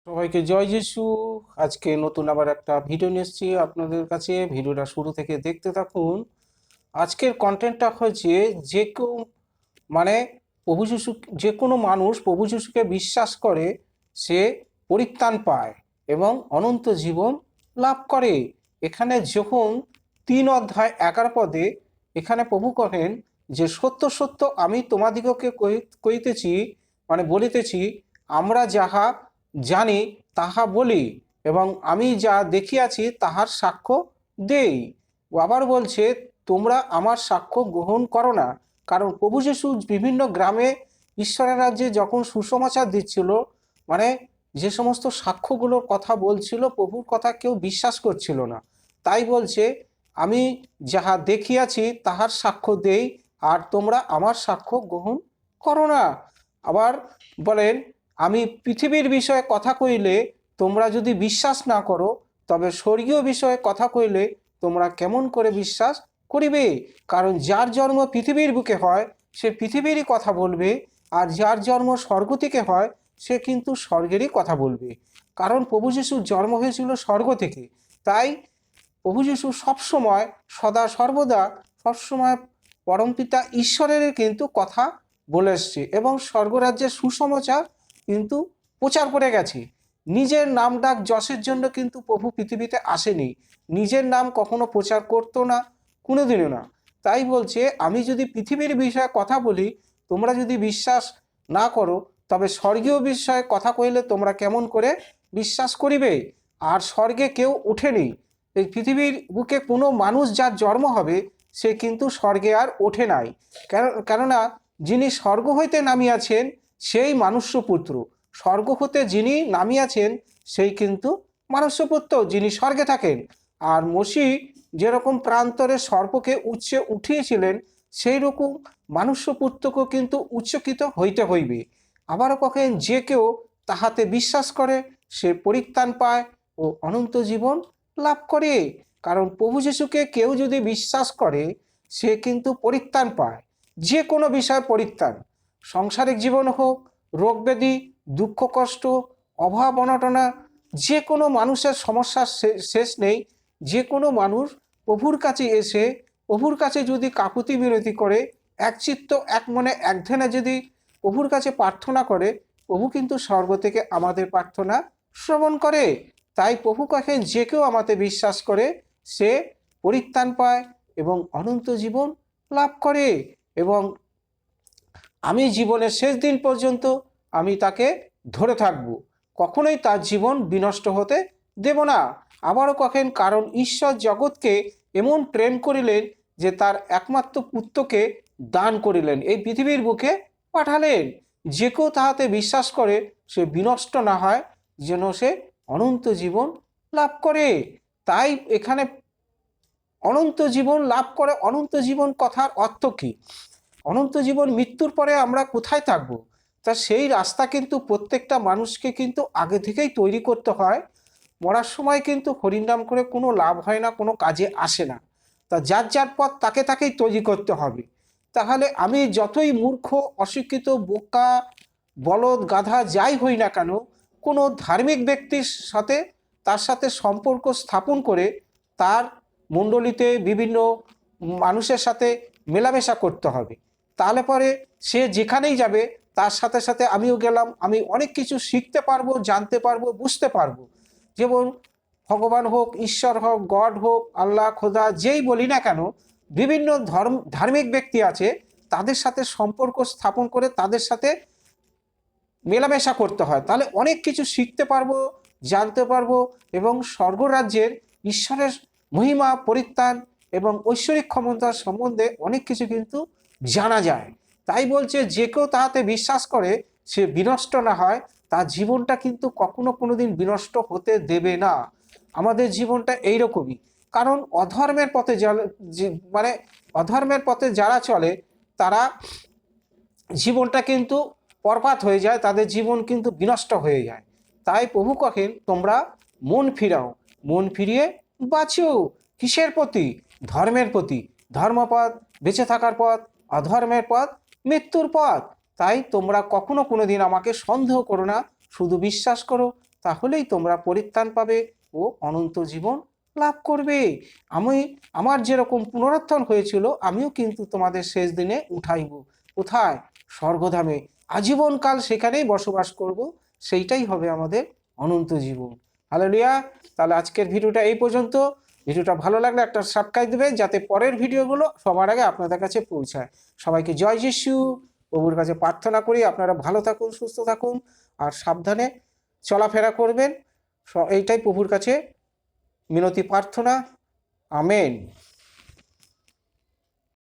সবাইকে জয় যিশু। আজকে নতুন আবার একটা ভিডিও নিয়ে এসেছি আপনাদের কাছে। ভিডিওটা শুরু থেকে দেখতে থাকুন। আজকের কন্টেন্টটা হচ্ছে যে কেউ মানে প্রভু যিশু, যে কোনো মানুষ প্রভু যিশুকে বিশ্বাস করে সে পরিত্রাণ পায় এবং অনন্ত জীবন লাভ করে। এখানে যখন 3 অধ্যায় 11 পদে এখানে প্রভু কহেন যে সত্য সত্য আমি তোমাদিগকে কইতেছি, বলিতেছি, আমরা যাহা জানি তাহা বলি এবং আমি যা দেখিয়াছি তাহার সাক্ষ্য দেই। আবার বলছে তোমরা আমার সাক্ষ্য গ্রহণ করো না। কারণ প্রভু যিশু বিভিন্ন গ্রামে ঈশ্বরের রাজ্যে যখন সুসমাচার দিচ্ছিল, মানে যে সমস্ত সাক্ষ্যগুলোর কথা বলছিল প্রভুর কথা কেউ বিশ্বাস করছিল না। তাই বলছে আমি যাহা দেখিয়াছি তাহার সাক্ষ্য দেই, আর তোমরা আমার সাক্ষ্য গ্রহণ করো না। আবার বলেন আমি পৃথিবীর বিষয়ে কথা কইলে তোমরা যদি বিশ্বাস না করো, তবে স্বর্গীয় বিষয়ে কথা কইলে তোমরা কেমন করে বিশ্বাস করিবে? কারণ যার জন্ম পৃথিবীর বুকে হয় সে পৃথিবীরই কথা বলবে, আর যার জন্ম স্বর্গ থেকে হয় সে কিন্তু স্বর্গেরই কথা বলবে। কারণ প্রভু যিশুর জন্ম হয়েছিল স্বর্গ থেকে। তাই প্রভু যিশু সবসময় সদা সর্বদা সবসময় পরমপিতা ঈশ্বরের কিন্তু কথা বলে এসছে এবং স্বর্গরাজ্যের সুসমাচার কিন্তু প্রচার করে গেছে। নিজের নাম ডাক যশের জন্য কিন্তু প্রভু পৃথিবীতে আসেনি, নিজের নাম কখনো প্রচার করতো না, কোনোদিনও না। তাই বলছে আমি যদি পৃথিবীর বিষয়ে কথা বলি তোমরা যদি বিশ্বাস না করো, তবে স্বর্গীয় বিষয়ে কথা কইলে তোমরা কেমন করে বিশ্বাস করিবে? আর স্বর্গে কেউ ওঠেনি। এই পৃথিবীর বুকে কোনো মানুষ যার জন্ম হবে সে কিন্তু স্বর্গে আর ওঠে নাই। কেননা যিনি স্বর্গ হইতে নামিয়াছেন সেই মনুষ্যপুত্র। স্বর্গ হতে যিনি নামিয়াছেন সেই কিন্তু মনুষ্যপুত্র, যিনি স্বর্গে থাকেন। আর মসি যেরকম প্রান্তরে সর্পকে উচ্চে উঠিয়েছিলেন, সেই রকম মনুষ্যপুত্রকেও কিন্তু উচ্চকিত হইতে হইবে। আবারও কহেন যে কেউ তাহাতে বিশ্বাস করে সে পরিত্রাণ পায় ও অনন্ত জীবন লাভ করে। কারণ প্রভু যিশুকে কেউ যদি বিশ্বাস করে সে কিন্তু পরিত্রাণ পায়, যে কোনো বিষয় পরিত্রাণ। সাংসারিক জীবন হোক, রোগ ব্যাধি, দুঃখ কষ্ট, অভাব অনটনা, যে কোনো মানুষের সমস্যার শেষ নেই। যে কোনো মানুষ প্রভুর কাছে এসে প্রভুর কাছে যদি কাকুতি মিনতি করে, একচিত্ত এক মনে এক ধ্যানে যদি প্রভুর কাছে প্রার্থনা করে, প্রভু কিন্তু স্বর্গ থেকে আমাদের প্রার্থনা শ্রবণ করে। তাই প্রভু কহেন যে কেউ আমাতে বিশ্বাস করে সে পরিত্রাণ পায় এবং অনন্ত জীবন লাভ করে। এবং আমি জীবনের শেষ দিন পর্যন্ত আমি তাকে ধরে থাকব, কখনোই তার জীবন বিনষ্ট হতে দেব না। আবারও কহেন কারণ ঈশ্বর জগৎকে এমন প্রেম করিলেন যে তার একমাত্র পুত্রকে দান করিলেন, এই পৃথিবীর বুকে পাঠালেন। যে কেউ তাহাতে বিশ্বাস করে সে বিনষ্ট না হয়, যেন সে অনন্ত জীবন লাভ করে। তাই এখানে অনন্ত জীবন লাভ করে, অনন্ত জীবন কথার অর্থ কী? অনন্ত জীবন মৃত্যুর পরে আমরা কোথায় থাকব? তা সেই রাস্তা কিন্তু প্রত্যেকটা মানুষকে কিন্তু আগে থেকেই তৈরি করতে হয়। মরার সময় কিন্তু হরির নাম করে কোনো লাভ হয় না, কোনো কাজে আসে না। তা যার যার পথ তাকে তাকেই তৈরি করতে হবে। তাহলে আমি যতই মূর্খ, অশিক্ষিত, বোকা, বলদ, গাধা যাই হই না কেন, কোনো ধার্মিক ব্যক্তির সাথে তার সাথে সম্পর্ক স্থাপন করে তার মণ্ডলীতে বিভিন্ন মানুষের সাথে মেলামেশা করতে হবে। তাহলে পরে সে যেখানেই যাবে তার সাথে সাথে আমিও গেলাম, আমি অনেক কিছু শিখতে পারবো, জানতে পারবো, বুঝতে পারবো। যেমন ভগবান হোক, ঈশ্বর হোক, গড হোক, আল্লাহ, খোদা যেই বলি না কেন, বিভিন্ন ধার্মিক ব্যক্তি আছে, তাদের সাথে সম্পর্ক স্থাপন করে তাদের সাথে মেলামেশা করতে হয়। তাহলে অনেক কিছু শিখতে পারবো, জানতে পারবো এবং স্বর্গরাজ্যের ঈশ্বরের মহিমা, পরিত্রাণ এবং ঐশ্বরিক ক্ষমতার সম্বন্ধে অনেক কিছু কিন্তু জানা যায়। তাই বলছে যে কেউ তাহাতে বিশ্বাস করে সে বিনষ্ট না হয়, তার জীবনটা কিন্তু কখনো কোনোদিন বিনষ্ট হতে দেবে না। আমাদের জীবনটা এইরকমই। কারণ অধর্মের পথে অধর্মের পথে যারা চলে তারা জীবনটা কিন্তু বরবাদ হয়ে যায়, তাদের জীবন কিন্তু বিনষ্ট হয়ে যায়। তাই প্রভু কহেন তোমরা মন ফিরাও, মন ফিরিয়ে বাঁচো। কিসের প্রতি? ধর্মের প্রতি। ধর্মপথ বেঁচে থাকার পথ, অধর্মের পথ মৃত্যুর পথ। তাই তোমরা কখনো কোনো দিন আমাকে সন্দেহ করো না, শুধু বিশ্বাস করো তাহলেই তোমরা পরিত্রাণ পাবে ও অনন্ত জীবন লাভ করবে। আমার যেরকম পুনরুত্থান হয়েছিল, আমিও কিন্তু তোমাদের শেষ দিনে উঠাইব। কোথায়? স্বর্গধামে। আজীবনকাল সেখানেই বসবাস করব, সেইটাই হবে আমাদের অনন্ত জীবন। হালেলুয়া। তাহলে আজকের ভিডিওটা এই পর্যন্ত। ভিডিওটা ভালো লাগলে একটা সাবস্ক্রাইব দেবেন, যাতে পরের ভিডিওগুলো সবার আগে আপনাদের কাছে পৌঁছায়। সবাইকে জয় যিশু। প্রভুর কাছে প্রার্থনা করি আপনারা ভালো থাকুন, সুস্থ থাকুন, আর সাবধানে চলাফেরা করবেন। এইটাই প্রভুর কাছে মিনতি প্রার্থনা। আমেন।